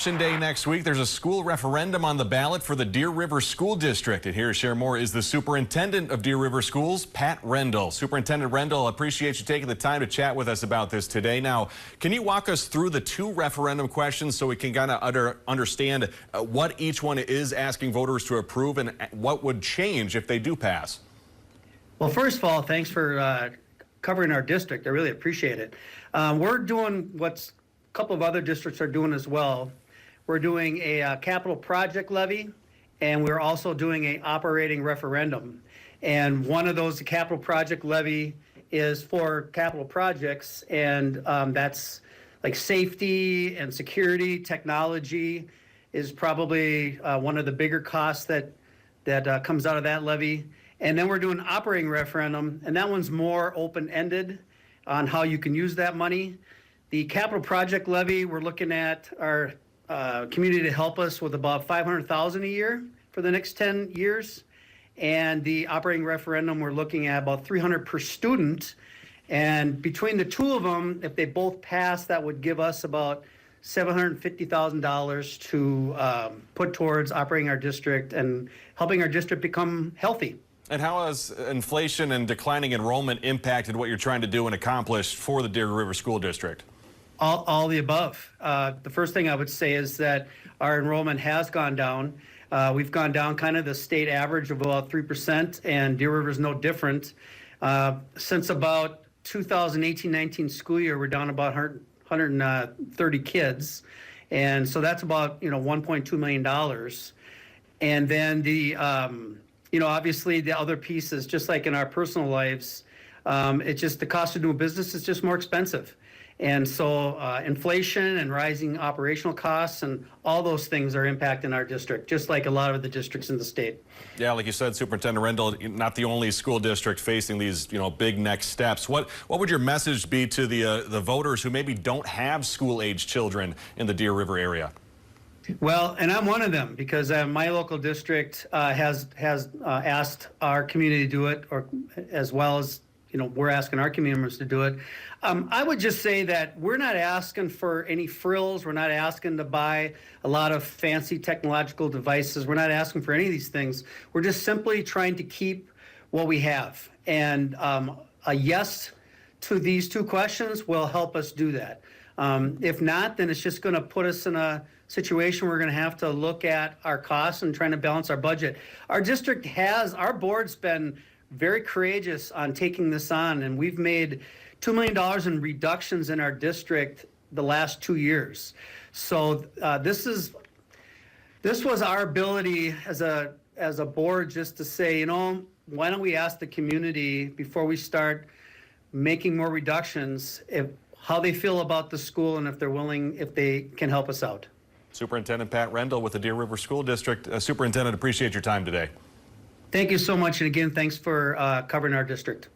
Election day next week, there's a school referendum on the ballot for the Deer River School District. And here to share more is the superintendent of Deer River Schools, Pat Rendle. Superintendent Rendle, appreciate you taking the time to chat with us about this today. Now, can you walk us through the two referendum questions so we can kind of understand what each one is asking voters to approve and what would change if they do pass? Well, first of all, thanks for covering our district. I really appreciate it. We're doing what a couple of other districts are doing as well. We're doing a capital project levy, and we're also doing an operating referendum. And one of those, the capital project levy, is for capital projects, and that's like safety and security. Technology is probably one of the bigger costs that comes out of that levy. And then we're doing operating referendum, and that one's more open-ended on how you can use that money. The capital project levy, we're looking at our community to help us with about $500,000 a year for the next 10 years. And the operating referendum, we're looking at about $300 per student. And between the two of them, if they both pass, that would give us about $750,000 to put towards operating our district and helping our district become healthy. And how has inflation and declining enrollment impacted what you're trying to do and accomplish for the Deer River School District? All the above. The first thing I would say is that our enrollment has gone down. We've gone down kind of the state average of about 3%, and Deer River is no different. Since about 2018-19 school year, we're down about 130 kids, and so that's about $1.2 million. And then the obviously the other pieces, just like in our personal lives, it's just the cost of doing business is just more expensive. And so inflation and rising operational costs and all those things are impacting our district, just like a lot of the districts in the state. Yeah, like you said, Superintendent Rendle, not the only school district facing these big next steps. What would your message be to the voters who maybe don't have school-age children in the Deer River area? Well, and I'm one of them because my local district has asked our community to do it, or as well as we're asking our community members to do it. I would just say that we're not asking for any frills. We're not asking to buy a lot of fancy technological devices. We're not asking for any of these things. We're just simply trying to keep what we have. And a yes to these two questions will help us do that. If not, then it's just going to put us in a situation where we're going to have to look at our costs and trying to balance our budget. Our district our board's been very courageous on taking this on, and we've made $2 million in reductions in our district the last 2 years. So this was our ability as a board just to say, why don't we ask the community before we start making more reductions how they feel about the school and if they can help us out. Superintendent Pat Rendle with the Deer River School District. Superintendent, appreciate your time today. Thank you so much, and again, thanks for covering our district.